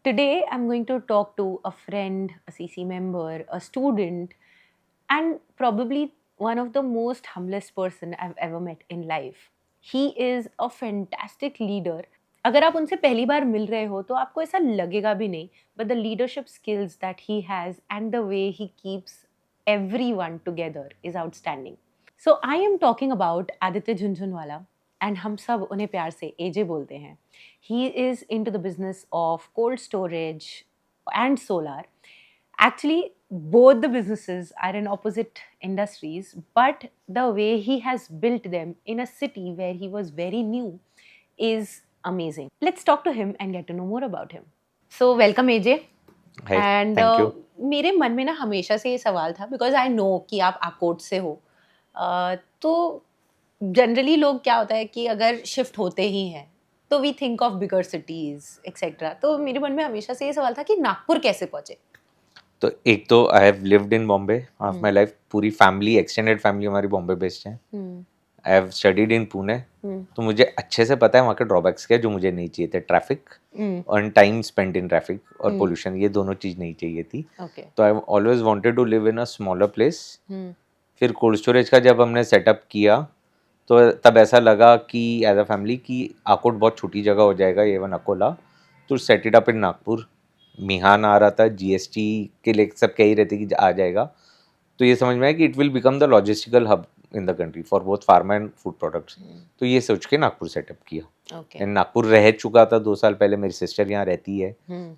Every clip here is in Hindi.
Today, I'm going to talk to a friend, a CC member, a student, and probably one of the most humblest person I've ever met in life. He is a fantastic leader. अगर आप उनसे पहली बार मिल रहे हो तो आपको ऐसा लगेगा भी नहीं, but the leadership skills that he has and the way he keeps everyone together is outstanding. So I am talking about Aditya Jhunjhunwala and हम सब उन्हें प्यार से एजे बोलते हैं. He is into the business of cold storage and solar. Actually, both the businesses are in opposite industries, but the way he has built them in a city where he was very new is amazing. Let's talk to him and get to know more about him. So, welcome AJ. Hi, and thank you. मेरे मन में ना हमेशा से ये सवाल था बिकॉज आई नो कि आप आकोट से हो. तो जनरली लोग क्या होता है कि अगर शिफ्ट होते ही हैं तो we think of bigger cities etcetera. तो मेरे मन में हमेशा से ये सवाल था कि नागपुर कैसे पहुंचे. तो एक तो I have lived in Bombay half my life. पूरी फैमिली, एक्सटेंडेड फैमिली हमारी बॉम्बे बेस्ड है. I have studied in Pune. तो मुझे अच्छे से पता है वहाँ के ड्रॉबैक्स क्या, जो मुझे नहीं चाहिए थे. ट्रैफिक और टाइम स्पेंड इन ट्रैफिक और पोल्यूशन, ये दोनों चीज़ नहीं चाहिए थी. तो I always wanted to live in a smaller place. फिर कोल्ड स्टोरेज का जब हमने सेटअप किया तो तब ऐसा लगा कि एज अ फैमिली कि आकोट बहुत छोटी जगह हो जाएगा, इवन अकोला. तो set it up in Nagpur. मिहान आ रहा था, जीएसटी के लिए सब कह ही रहे थे कि आ जाएगा. तो ये समझ में आया कि it will become the logistical hub in the country for both pharma and food products. तो ये सोच के नागपुर सेटअप किया. एंड नागपुर रह चुका था 2 साल पहले. मेरी सिस्टर यहाँ रहती है.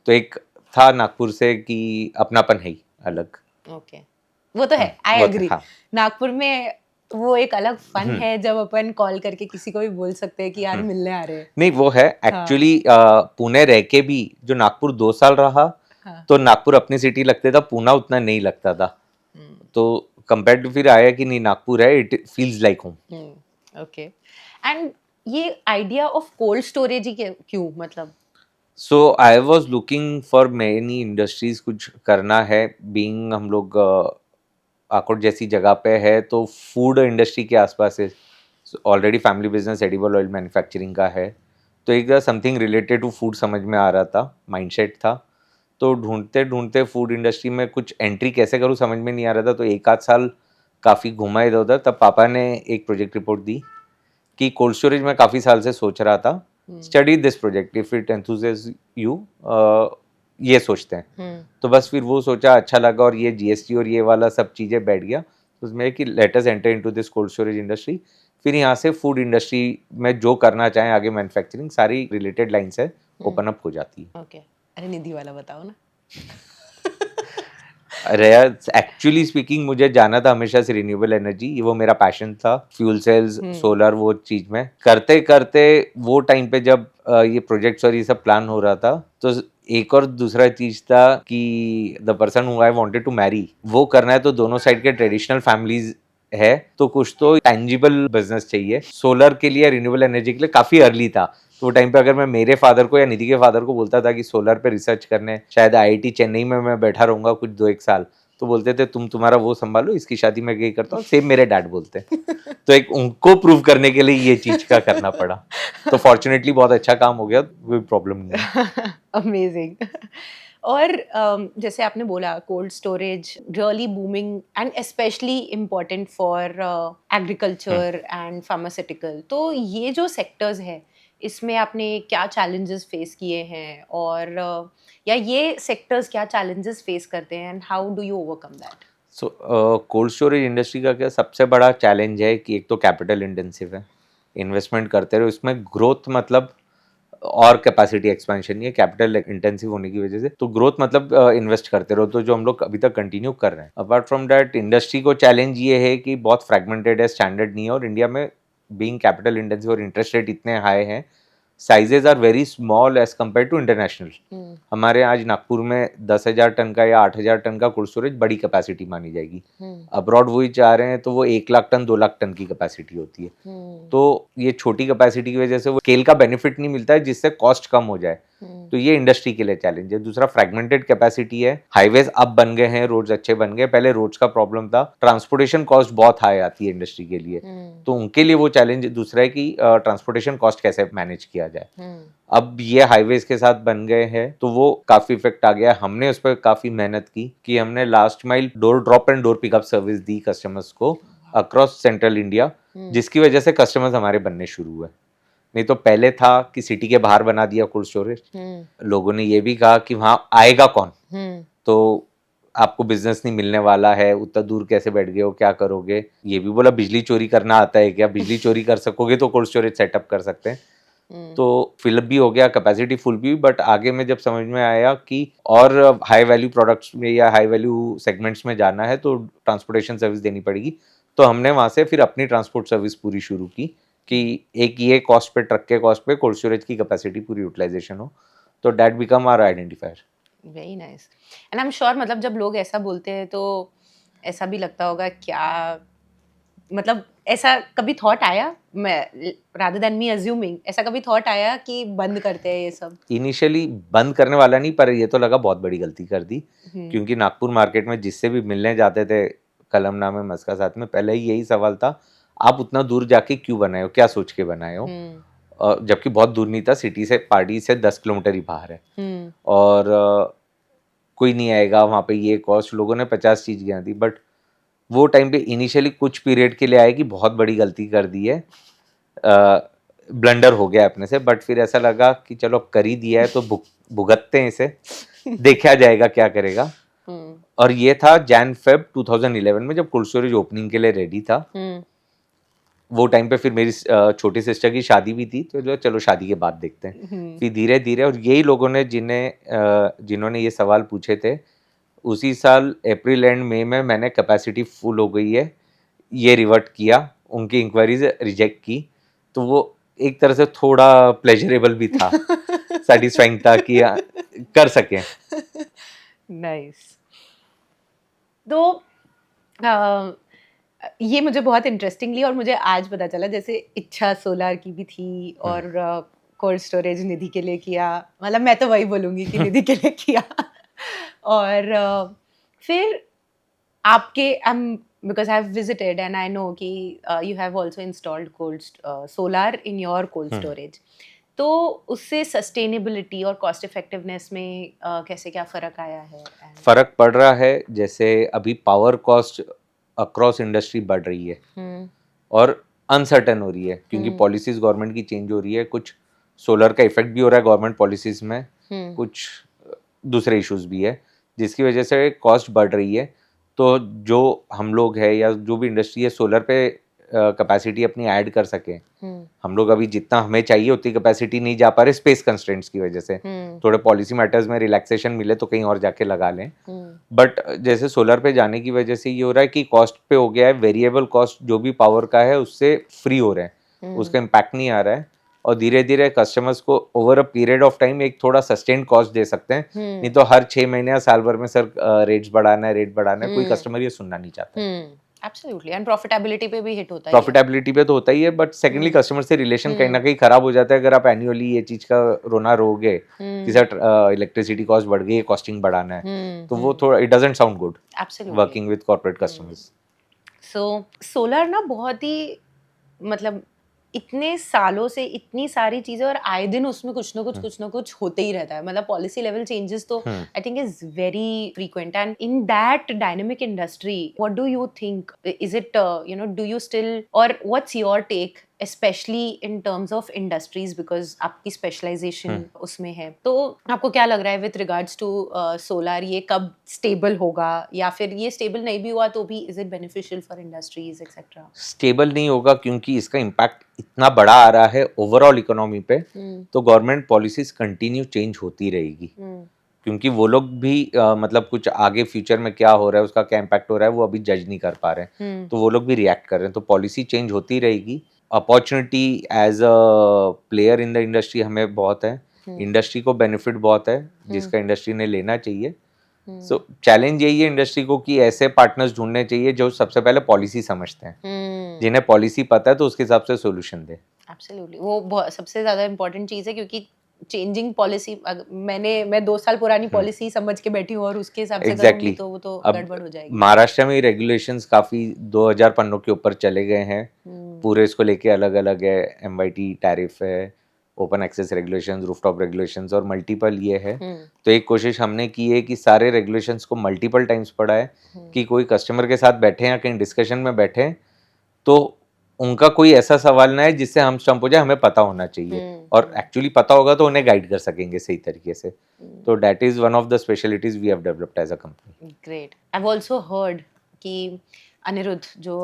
तो एक था नागपुर से कि अपनापन है ही अलग. वो तो है, आई वो तो एग्री. हाँ. नागपुर में वो एक अलग फन है जब अपन कॉल करके किसी को भी बोल सकते हैं कि यार मिलने आ रहे हैं. नहीं, वो है एक्चुअली. पुणे रह के भी जो नागपुर 2 साल रहा, तो नागपुर अपनी सिटी लगते था, पूना उतना नहीं लगता था. तो कंपेयर टू फिर आया कि नहीं, नागपुर है, it feels like home. Okay. And ये आइडिया ऑफ कोल्ड स्टोरेज ही क्यों, मतलब. So I was looking for many industries. कुछ करना है, बीइंग हम लोग आकोट जैसी जगह पे है तो फूड इंडस्ट्री के आसपास है. Already family business edible oil manufacturing का है. तो एक समथिंग रिलेटेड टू फूड समझ में आ रहा था, माइंडसेट था. तो ढूंढते ढूंढते फूड इंडस्ट्री में कुछ एंट्री कैसे करूँ समझ में नहीं आ रहा था. तो 1 आध साल काफ़ी घुमा इधर उधर. तब पापा ने एक प्रोजेक्ट रिपोर्ट दी कि कोल्ड स्टोरेज में काफ़ी साल से सोच रहा था. Study this project if it enthuses you, ये सोचते हैं. तो बस फिर वो सोचा, अच्छा लगा, और ये जीएसटी और ये वाला सब चीज़ें बैठ गया. तो उसमें कि let us enter into this cold storage industry. फिर यहाँ से फूड इंडस्ट्री में जो करना चाहें आगे, मैन्युफैक्चरिंग सारी रिलेटेड लाइन्स है, ओपन अप हो जाती है. ओके. अरे निधि वाला बताओ ना. अरे यार, एक्चुअली स्पीकिंग मुझे जाना था हमेशा से रिन्यूएबल एनर्जी. वो मेरा पैशन था. फ्यूल सेल्स, सोलर, वो चीज में करते करते वो टाइम पे जब ये प्रोजेक्ट्स और ये सब प्लान हो रहा था, तो एक और दूसरा चीज था कि the person who I wanted to marry, वो करना है. तो दोनों साइड के ट्रेडिशनल फैमिलीज है, तो कुछ तो टेंजिबल बिजनेस चाहिए. सोलर के लिए, रिन्यूएबल एनर्जी के लिए काफी अर्ली था. तो वो टाइम पे अगर मैं मेरे फादर को या निधि के फादर को बोलता था कि सोलर पे रिसर्च करने शायद आईआईटी चेन्नई में मैं बैठा रहूंगा कुछ 2-1 साल, तो बोलते थे तुम्हारा वो संभालो, इसकी शादी मैं यही करता हूँ. सेम मेरे डैड बोलते. तो एक उनको प्रूव करने के लिए ये चीज का करना पड़ा. तो फॉर्चुनेटली बहुत अच्छा काम हो गया, कोई प्रॉब्लम नहीं. अमेजिंग. और जैसे आपने बोला cold storage really booming and specially important for agriculture and pharmaceutical. तो ये जो सेक्टर्स है इसमें आपने क्या चैलेंजेस फेस किए हैं, और या ये सेक्टर्स क्या चैलेंजेस फेस करते हैं, and how do you overcome that. So cold storage industry का क्या सबसे बड़ा चैलेंज है कि एक तो कैपिटल इंटेंसिव है. इन्वेस्टमेंट करते रहो इसमें. ग्रोथ मतलब और कैपेसिटी एक्सपेंशन नहीं है, कैपिटल इंटेंसिव होने की वजह से. तो ग्रोथ मतलब इन्वेस्ट करते रहो, तो जो हम लोग अभी तक कंटिन्यू कर रहे हैं. अपार्ट फ्रॉम दैट, इंडस्ट्री को चैलेंज ये है कि बहुत फ्रेगमेंटेड है, स्टैंडर्ड नहीं है. और इंडिया में बीइंग कैपिटल इंटेंसिव और इंटरेस्ट रेट इतने हाई हैं, sizes are very small as compare to international. हमारे आज नागपुर में 10,000 टन का या 8,000 टन का कोल्ड स्टोरेज बड़ी कैपेसिटी मानी जाएगी. अब्रॉड वही चाह रहे हैं तो वो 1 लाख टन 2 लाख टन की कैपेसिटी होती है. तो ये छोटी कैपेसिटी की वजह से वो स्केल का बेनिफिट नहीं मिलता है, जिससे कॉस्ट कम हो जाए. तो ये इंडस्ट्री के लिए चैलेंज है। दूसरा फ्रेगमेंटेड कैपेसिटी है, हाईवेज अब बन गए हैं, रोड्स अच्छे बन गए, पहले रोड्स का प्रॉब्लम था, ट्रांसपोर्टेशन कॉस्ट बहुत हाई आती है इंडस्ट्री के लिए, तो उनके लिए वो चैलेंज। दूसरा है कि ट्रांसपोर्टेशन कॉस्ट कैसे मैनेज किया जाए। अब ये हाईवेज के साथ बन गए हैं तो वो काफी इफेक्ट आ गया। हमने उस पर काफी मेहनत की कि हमने last mile door drop and door pickup service the customers को अक्रॉस सेंट्रल इंडिया, जिसकी वजह से कस्टमर्स हमारे बनने शुरू हुए। नहीं तो पहले था कि सिटी के बाहर बना दिया कोल्ड स्टोरेज, लोगों ने ये भी कहा कि वहां आएगा कौन, तो आपको बिजनेस नहीं मिलने वाला है, उतना दूर कैसे बैठ गए हो, क्या करोगे। ये भी बोला बिजली चोरी करना आता है क्या, बिजली चोरी कर सकोगे तो कोल्ड स्टोरेज सेटअप कर सकते हैं। तो फिलअप भी हो गया, कैपेसिटी फुल भी, बट आगे में जब समझ में आया कि और हाई वैल्यू प्रोडक्ट्स में या हाई वैल्यू सेगमेंट्स में जाना है तो ट्रांसपोर्टेशन सर्विस देनी पड़ेगी, तो हमने वहां से फिर अपनी ट्रांसपोर्ट सर्विस पूरी शुरू की कि एक ये कॉस्ट पे, ट्रक के कॉस्ट पे कोल्ड स्टोरेज की कैपेसिटी पूरी यूटिलाइजेशन हो, तो that become our identifier. Very nice. And I am sure मतलब जब लोग ऐसा बोलते हैं तो ऐसा भी लगता होगा क्या, मतलब ऐसा कभी थॉट आया, मैं रादर देन मी अज्यूमिंग, ऐसा कभी थॉट आया कि बंद करते हैं ये सब? इनिशियली बंद करने वाला नहीं, पर ये तो लगा बहुत बड़ी गलती कर दी, क्योंकि नागपुर मार्केट में जिससे भी मिलने जाते थे कलमना में, मस्का साथ में, पहले ही यही सवाल था, आप उतना दूर जाके क्यों बनाए हो, क्या सोच के बनाए हो। जबकि बहुत दूर नहीं था, सिटी से, पार्टी से 10 किलोमीटर ही बाहर है, और कोई नहीं आएगा वहाँ पे, ये कॉस्ट, लोगों ने 50 चीज गिना दी। बट वो टाइम पे इनिशियली कुछ पीरियड के लिए आए कि बहुत बड़ी गलती कर दी है, ब्लंडर हो गया अपने से, बट फिर ऐसा लगा कि चलो कर ही दिया है तो भुगतते हैं इसे, देखा जाएगा क्या करेगा। और ये था Jan-Feb 2011 में, जब कोल्ड स्टोरेज ओपनिंग के लिए रेडी था। वो टाइम पे फिर मेरी छोटी सिस्टर की शादी भी थी, तो जो चलो शादी के बाद देखते हैं। फिर धीरे धीरे, और यही लोगों ने जिन्होंने ये सवाल पूछे थे, उसी साल अप्रैल एंड मई में मैंने कैपेसिटी फुल हो गई है ये रिवर्ट किया, उनकी इंक्वायरीज रिजेक्ट की, तो वो एक तरह से थोड़ा प्लेजरेबल भी था, सेटिस्फाइंग था कि कर सके। नाइस। तो ये मुझे बहुत इंटरेस्टिंगली, और मुझे आज पता चला, जैसे इच्छा सोलार की भी थी और कोल्ड स्टोरेज निधि के लिए किया, मतलब मैं तो वही बोलूँगी कि निधि के लिए किया। और फिर आपके because I've visited and I know कि you have also installed solar in your cold storage. तो उससे सस्टेनेबिलिटी और कॉस्ट इफेक्टिवनेस में कैसे क्या फ़र्क आया है? फ़र्क पड़ रहा है, जैसे अभी पावर कॉस्ट अक्रॉस इंडस्ट्री बढ़ रही है और अनसर्टन हो रही है, क्योंकि पॉलिसीज गवर्नमेंट की चेंज हो रही है, कुछ सोलर का इफेक्ट भी हो रहा है गवर्नमेंट पॉलिसीज में, कुछ दूसरे इश्यूज भी है, जिसकी वजह से कॉस्ट बढ़ रही है। तो जो हम लोग है या जो भी इंडस्ट्री है, सोलर पे कैपेसिटी अपनी ऐड कर सके। हम लोग अभी जितना हमें चाहिए उतनी कैपेसिटी नहीं जा पा रहे, स्पेस कंस्ट्रेंट्स की वजह से। थोड़े पॉलिसी मैटर्स में रिलैक्सेशन मिले तो कहीं और जाके लगा लें, बट जैसे सोलर पे जाने की वजह से ये हो रहा है कि कॉस्ट पे हो गया है, वेरिएबल कॉस्ट जो भी पावर का है उससे फ्री हो रहे हैं, उसका इम्पैक्ट नहीं आ रहा है, और धीरे धीरे कस्टमर्स को over a period of time एक थोड़ा सस्टेन्ड कॉस्ट दे सकते हैं। नहीं तो हर 6 महीने या साल भर में सर रेट बढ़ाना है, कोई कस्टमर ये सुनना नहीं चाहता। एब्सोल्युटली, एंड प्रॉफिटिबिलिटी पे भी हिट होता है। प्रॉफिटेबिलिटी पे तो होता ही है, बट सेकेंडली कस्टमर से रिलेशन कहीं ना कहीं खराब हो जाता है अगर आप एनुअली ये चीज का रोना रोगे कि सर इलेक्ट्रिसिटी कॉस्ट बढ़ गई है, कॉस्टिंग बढ़ाना है, तो वो थोड़ा it doesn't sound good working with corporate customers. So solar ना बहुत ही, मतलब इतने सालों से इतनी सारी चीजें, और आए दिन उसमें कुछ ना कुछ होते ही रहता है, मतलब पॉलिसी लेवल चेंजेस तो I think is very frequent. And in that dynamic industry, what do you think, is it do you still, और what's your take specially in terms of industries, because आपकी स्पेशलाइजेशन उसमें है, तो आपको क्या लग रहा है विथ रिगार्ड्स टू सोलर, ये कब स्टेबल होगा, या फिर ये स्टेबल नहीं भी हुआ तो भी is it beneficial for industries etcetera? Stable नहीं होगा क्योंकि इसका इम्पैक्ट इतना बड़ा आ रहा है ओवरऑल इकोनॉमी पे, तो गवर्नमेंट पॉलिसीज कंटिन्यू चेंज होती रहेगी, क्योंकि वो लोग भी मतलब कुछ आगे फ्यूचर में क्या हो रहा है, उसका क्या इम्पैक्ट हो रहा है, वो अभी जज नहीं कर पा रहे हैं, तो वो लोग भी रिएक्ट कर रहे हैं, तो पॉलिसी चेंज होती रहेगी। Opportunity as a player in the industry हमें बहुत है, इंडस्ट्री को बेनिफिट बहुत है जिसका इंडस्ट्री ने लेना चाहिए। सो चैलेंज यही है इंडस्ट्री को कि ऐसे पार्टनर्स ढूंढने चाहिए जो सबसे पहले पॉलिसी समझते हैं, जिन्हें पॉलिसी पता है तो उसके हिसाब से सोल्यूशन दे। एब्सोल्युटली, वो सबसे ज्यादा इम्पोर्टेंट चीज है, क्योंकि चेंजिंग पॉलिसी, मैं 2 साल पुरानी पॉलिसी समझ के बैठी हूँ और उसके हिसाब से एग्जैक्टली करूंगी तो वो तो अब गड़बड़ हो जाएगी। महाराष्ट्र में रेगुलेशंस काफ़ी 2000 पन्नों के ऊपर चले गए हैं। पूरे इसको लेके अलग अलग है, एमवाईटी टैरिफ है, open access regulations, rooftop regulations और मल्टीपल ये है। तो एक कोशिश हमने की है कि सारे रेगुलेशंस को मल्टीपल टाइम्स पढ़ा है कि कोई कस्टमर के साथ बैठे या कहीं डिस्कशन में बैठे हैं तो उनका कोई ऐसा सवाल ना है जिससे हम स्टम्प हो जाए, हमें पता होना चाहिए और एक्चुअली पता होगा तो उन्हें गाइड कर सकेंगे सही तरीके से। तो that is one of the specialities we have developed as a company. Great. I have also heard कि अनिरुद्ध जो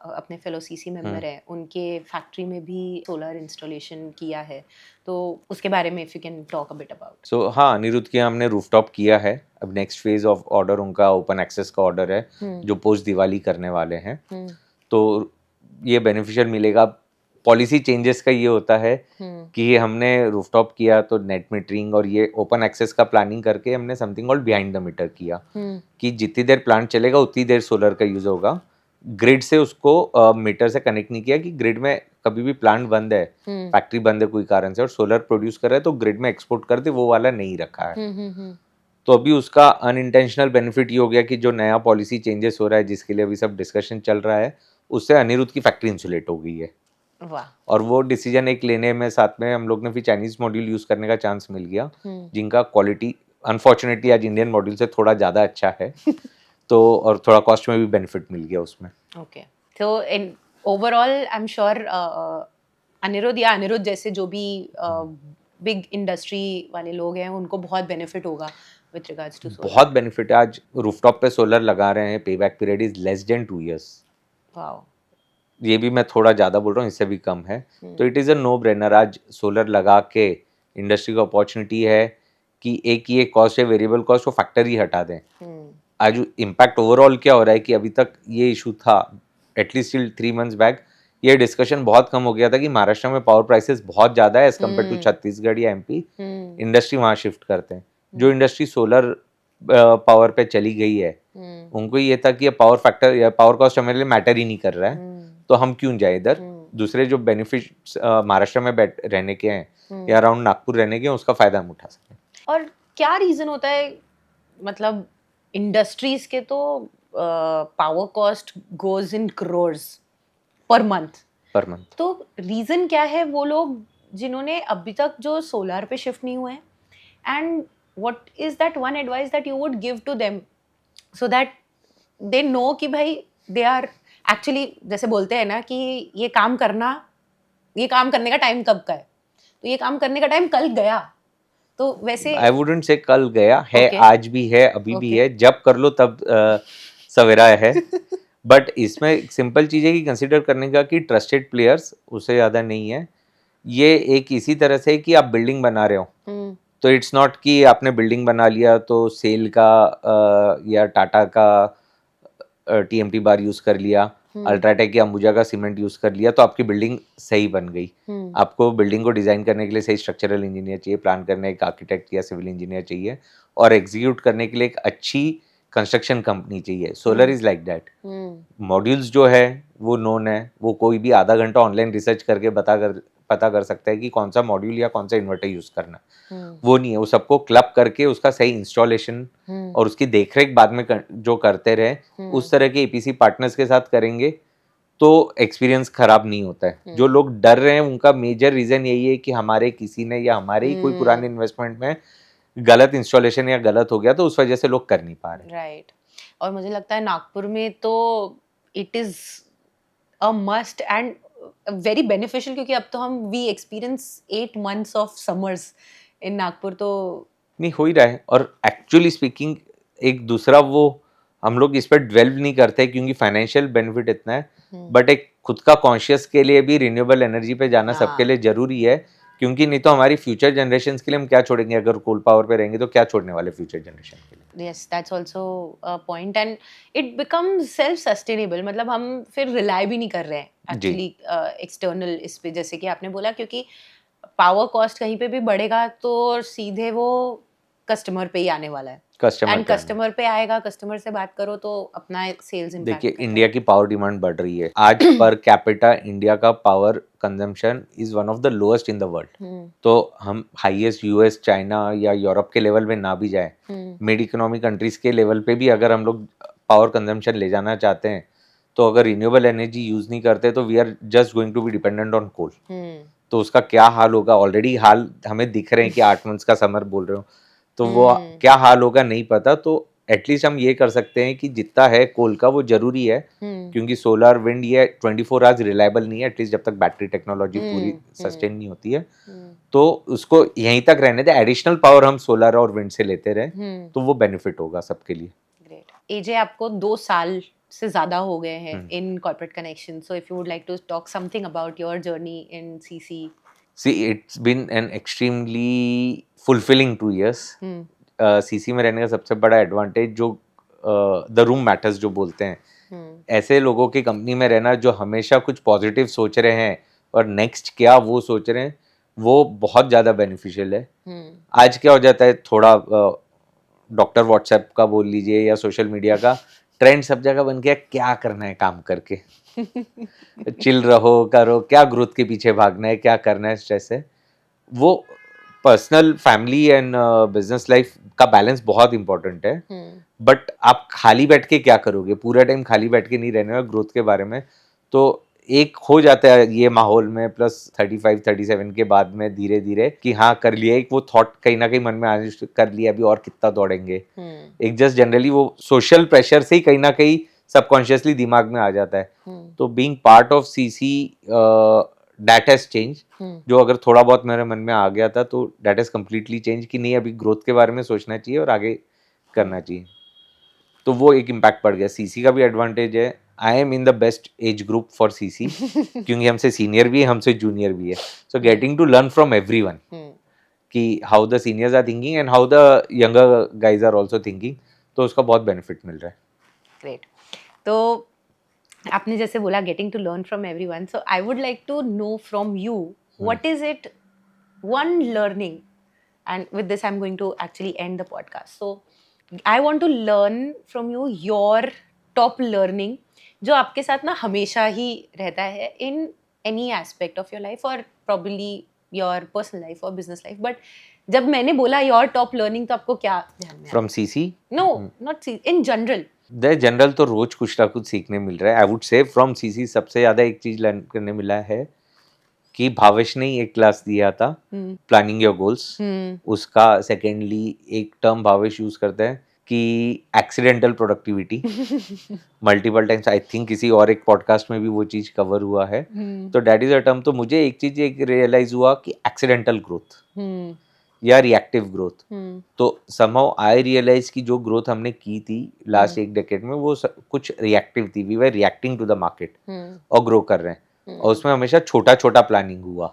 अपने फेलो सीसी मेंबर है, उनके फैक्ट्री में भी सोलर इंस्टॉलेशन किया है, तो उसके बारे में if you can talk a bit about. So हाँ, अनिरुद्ध के हमने रूफटॉप किया है। अब नेक्स्ट फेज ऑफ ऑर्डर उनका ओपन एक्सेस का ऑर्डर है जो पोस्ट दिवाली करने वाले हैं। तो ये बेनिफिशियल मिलेगा। पॉलिसी चेंजेस का ये होता है कि हमने रूफटॉप किया तो नेट मीटरिंग और ये ओपन एक्सेस का प्लानिंग करके हमने something called behind the meter किया कि जितनी देर प्लांट चलेगा उतनी देर सोलर का यूज होगा। ग्रिड से उसको मीटर से कनेक्ट नहीं किया कि ग्रिड में कभी भी प्लांट बंद है, फैक्ट्री बंद है कोई कारण से और सोलर प्रोड्यूस कर रहा है तो ग्रिड में एक्सपोर्ट कर दे, वो वाला नहीं रखा है। तो अभी उसका अनइंटेंशनल बेनिफिट ये हो गया कि जो नया पॉलिसी चेंजेस हो रहा है जिसके लिए अभी सब डिस्कशन चल रहा है, उससे अनिरुद्ध की फैक्ट्री इंसुलेट हो गई है। वाह। और वो डिसीजन एक लेने में साथ में हम लोग ने फिर चाइनीज मॉड्यूल यूज करने का चांस मिल गया जिनका क्वालिटी अनफॉर्चुनेटली आज इंडियन मॉड्यूल से थोड़ा ज़्यादा अच्छा है। तो और थोड़ा कॉस्ट में भी बेनिफिट मिल गया उसमें। ओके, तो in overall I am sure Aniruddh या अनिरुद्ध जैसे जो भी बिग इंडस्ट्री वाले लोग हैं उनको बहुत बेनिफिट होगा विद रिगार्ड्स टू सोलर। बहुत बेनिफिट है। आज रूफटॉप पे सोलर लगा रहे हैं, पे back period is less than 2 years। Wow. ये भी मैं थोड़ा ज़्यादा बोल रहा हूँ, इससे भी कम है। तो it is a no brainer. आज सोलर लगा के इंडस्ट्री को अपॉर्चुनिटी है कि एक ये कॉस्ट है, वेरिएबल कॉस्ट, वो फैक्टर ही हटा दें। आज इम्पैक्ट ओवरऑल क्या हो रहा है कि अभी तक ये इशू था, एटलीस्ट टिल 3 months बैक ये डिस्कशन बहुत कम हो गया था कि महाराष्ट्र में पावर प्राइसेस बहुत ज़्यादा है एज कम्पेयर टू छत्तीसगढ़ या एमपी। इंडस्ट्री वहाँ शिफ्ट करते हैं। जो इंडस्ट्री सोलर पावर पे चली गई है उनको ये था कि ये पावर फैक्टर या पावर कॉस्ट हमारे लिए मैटर ही नहीं कर रहा है, तो हम क्यों जाए इधर। दूसरे जो बेनिफिट्स महाराष्ट्र में रहने के हैं या अराउंड नागपुर रहने के हैं उसका फायदा हम उठा सकें। और क्या रीजन होता है, मतलब इंडस्ट्रीज के तो power cost goes in crores per month, तो रीजन क्या है वो लोग जिन्होंने अभी तक जो सोलर पे शिफ्ट नहीं हुए हैं, and what is that one advice that you would give to them so that they know कि भाई दे आर एक्चुअली, जैसे बोलते हैं ना कि ये काम करने का टाइम कब का है, तो ये काम करने का टाइम कल गया। तो वैसे आई वुडंट से कल गया है, Okay. आज भी है, अभी भी है, जब कर लो तब सवेरा है। बट इसमें एक सिंपल चीज़ है कि कंसिडर करने का कि ट्रस्टेड प्लेयर्स उससे ज़्यादा नहीं है। ये एक इसी तरह से कि आप बिल्डिंग बना रहे हो तो इट्स नॉट कि आपने बिल्डिंग बना लिया तो सेल का या टाटा का टीएमटी बार यूज़ कर लिया, अल्ट्राटेक या अंबुजा का सीमेंट यूज़ कर लिया तो आपकी बिल्डिंग सही बन गई। आपको बिल्डिंग को डिज़ाइन करने के लिए सही स्ट्रक्चरल इंजीनियर चाहिए, प्लान करने एक आर्किटेक्ट या सिविल इंजीनियर चाहिए और एग्जीक्यूट करने के लिए एक अच्छी कंस्ट्रक्शन कंपनी चाहिए। Solar is like that. Modules जो है वो नोन है, वो कोई भी आधा घंटा ऑनलाइन रिसर्च करके पता कर सकता है कि कौन सा मॉड्यूल या कौन सा इन्वर्टर यूज़ करना है। वो नहीं है, वो सबको क्लब करके उसका सही इंस्टॉलेशन और उसकी देखरेख बाद में जो करते रहे उस तरह के ईपीसी पार्टनर्स के साथ करेंगे तो एक्सपीरियंस खराब नहीं होता है। जो लोग डर रहे हैं उनका मेजर रीजन यही है कि हमारे किसी ने या हमारे ही कोई पुराने इन्वेस्टमेंट में गलत इंस्टॉलेशन या गलत हो गया तो उस वजह से लोग कर नहीं पा रहे। राइट। और मुझे लगता है नागपुर में तो it is a must and very beneficial, क्योंकि अब तो हम we experience 8 months of summers in Nagpur, तो नहीं हो ही रहा है। और एक्चुअली स्पीकिंग एक दूसरा वो हम लोग इस पर डेवलप नहीं करते क्योंकि फाइनेंशियल बेनिफिट इतना है, बट एक खुद का कॉन्शियस के लिए भी रिन्यूएबल एनर्जी पे जाना सबके लिए जरूरी है, क्योंकि नहीं तो हमारी फ्यूचर जनरेशन के लिए हम क्या छोड़ेंगे। अगर कोल पावर पे रहेंगे तो क्या छोड़ने वाले फ्यूचर जनरेशन के लिए। Yes, that's also a point and it becomes self sustainable. मतलब हम फिर रिलाई भी नहीं कर रहे हैं एक्चुअली एक्सटर्नल इस पे, जैसे कि आपने बोला, क्योंकि पावर कॉस्ट कहीं पे भी बढ़ेगा तो सीधे वो कस्टमर पे ही आने वाला है, कस्टमर एंड कस्टमर पे आएगा, कस्टमर से बात करो तो अपना सेल्स इम्पैक्ट देखिए, करता है। इंडिया की पावर डिमांड बढ़ रही है आज। पर कैपिटा इंडिया का power consumption is one of the lowest in the world. तो हम हाईएस्ट यूएस, चाइना या यूरोप के लेवल में ना भी जाए, मिड इकोनॉमी कंट्रीज के लेवल पे भी अगर हम लोग पावर कंजम्पशन ले जाना चाहते हैं, तो अगर रिन्यूएबल एनर्जी यूज नहीं करते तो we are just going to be dependent on coal. तो उसका क्या हाल होगा, ऑलरेडी हाल हमें दिख रहे हैं कि 8 मंथ्स का समर बोल रहे हो, तो वो क्या हाल होगा नहीं पता। तो एटलीस्ट हम ये कर सकते हैं कि जितना है कोल का वो जरूरी है, क्योंकि सोलर विंड ये 24 आवर्स रिलायबल नहीं है, एटलीस्ट जब तक बैटरी टेक्नोलॉजी पूरी सस्टेन नहीं होती है। तो उसको यहीं तक रहने दे, एडिशनल पावर हम सोलर और विंड से लेते रहे, तो वो बेनिफिट होगा सबके लिए। ग्रेट। एजे, आपको 2 साल से ज्यादा हो गए हैं in corporate connection, so if you would like to talk something about your journey in CC. See, it's been an extremely fulfilling 2 years. CC में रहने का सबसे बड़ा एडवांटेज जो द रूम मैटर्स जो बोलते हैं, ऐसे लोगों की कंपनी में रहना जो हमेशा कुछ पॉजिटिव सोच रहे हैं और नेक्स्ट क्या वो सोच रहे हैं, वो बहुत ज़्यादा बेनिफिशियल है। आज क्या हो जाता है, थोड़ा डॉक्टर व्हाट्सएप का बोल लीजिए या सोशल मीडिया का ट्रेंड सब जगह बन गया, क्या करना है काम करके चिल रहो, करो क्या, ग्रोथ के पीछे भागना है, क्या करना है, स्ट्रेस है। वो personal, family and business life का बैलेंस बहुत इंपॉर्टेंट है। बट आप खाली बैठ के क्या करोगे, पूरा टाइम खाली बैठ के नहीं रहने वाला ग्रोथ के बारे में। तो एक हो जाता है ये माहौल में, प्लस 35-37 के बाद में धीरे धीरे कि हाँ कर लिया, एक वो थॉट कहीं ना कहीं मन में आने कर लिया, अभी और कितना दौड़ेंगे। एक जस्ट जनरली वो सोशल प्रेशर से ही कहीं ना कहीं सबकॉन्शियसली दिमाग में आ जाता है। तो being part of CC that has change. जो अगर थोड़ा बहुत मेरे मन में आ गया था तो दैट हैज कम्प्लीटली चेंज कि नहीं, अभी ग्रोथ के बारे में सोचना चाहिए और आगे करना चाहिए। तो वो एक इम्पैक्ट पड़ गया। सीसी का भी एडवांटेज है, I am in the best age group for CC, क्योंकि हमसे सीनियर भी है, हमसे जूनियर भी है। So getting to learn from everyone कि how the seniors are thinking and how the younger guys are also thinking, तो उसका बहुत बेनिफिट मिल रहा है। ग्रेट। तो आपने जैसे बोला getting to learn from everyone, so I would like to know from you what is it one learning, and with this I'm going to actually end the podcast. So I want to learn from you your top learning जो आपके साथ ना हमेशा ही रहता है in any aspect of your life or probably your personal life or business life, but जब मैंने बोला your top learning तो आपको क्या ध्यान में आया? From CC? No, not CC, in general. The general तो रोज कुछ ना कुछ सीखने मिल रहा है। I would say from CC सबसे ज्यादा एक चीज लर्न करने मिला है कि भावेश ने एक क्लास दिया था, प्लानिंग योर गोल्स। उसका सेकेंडली एक टर्म भावेश यूज करता है कि accidental productivity. Multiple times I think किसी और एक पॉडकास्ट में भी वो चीज कवर हुआ है। तो दैट इज अ टर्म। तो मुझे एक चीज एक रियलाइज हुआ कि एक्सीडेंटल ग्रोथ या रिएक्टिव ग्रोथ। तो समहाउ आई रियलाइज कि जो ग्रोथ हमने की थी लास्ट एक डेकेड में वो कुछ रिएक्टिव थी। We were reacting to the market और ग्रो कर रहे हैं, और उसमें हमेशा छोटा छोटा प्लानिंग हुआ।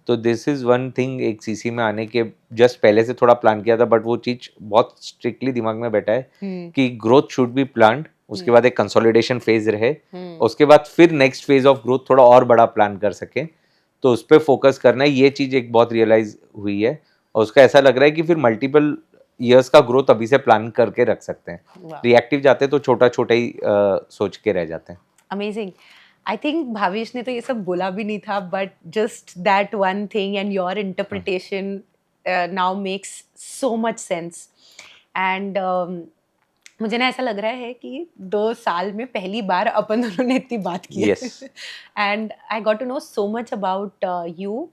तो दिस इज वन थिंग, एक सीसी में आने के जस्ट पहले से थोड़ा प्लान किया था, बट वो चीज बहुत स्ट्रिक्टली दिमाग में बैठा है कि ग्रोथ शुड बी प्लान्ड। उसके बाद एक कंसोलिडेशन फेज रहे, उसके बाद फिर नेक्स्ट फेज ऑफ ग्रोथ थोड़ा और बड़ा प्लान कर सके, तो उस पर फोकस करना है। ये चीज एक बहुत रियलाइज हुई है, और उसका ऐसा लग रहा है कि फिर मल्टीपल ईयर्स का ग्रोथ अभी से प्लान करके रख सकते हैं। रिएक्टिव जाते तो छोटा छोटा ही सोच के रह जाते हैं। अमेजिंग। आई थिंक भावेश ने तो ये सब बोला भी नहीं था, but just that one thing and your interpretation now makes so much sense. And मुझे ना ऐसा लग रहा है कि 2 साल में पहली बार अपन दोनों ने इतनी बात की है। And I got to know so much about you,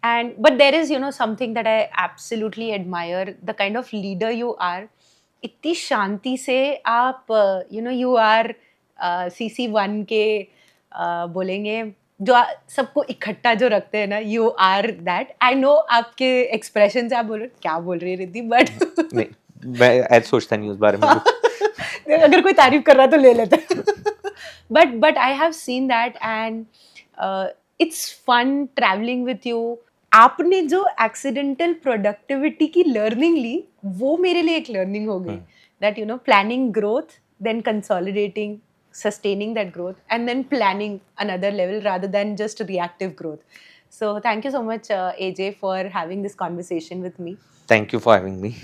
and but there is something that I absolutely admire, the kind of leader you are. इतनी शांति से आप you are CC1 के बोलेंगे जो सबको इकट्ठा जो रखते हैं ना, you are that. I know आपके एक्सप्रेशन से आप बोल रहे क्या बोल रही है रिद्धि, बट नहीं, मैं ऐसा सोचता नहीं उस बारे में। अगर कोई तारीफ कर रहा तो ले लेते। but I have seen that, and it's fun traveling with you. आपने जो एक्सीडेंटल प्रोडक्टिविटी की लर्निंग ली वो मेरे लिए एक लर्निंग हो गई, that planning growth, then consolidating, sustaining that growth, and then planning another level rather than just reactive growth. So thank you so much, AJ, for having this conversation with me. Thank you for having me.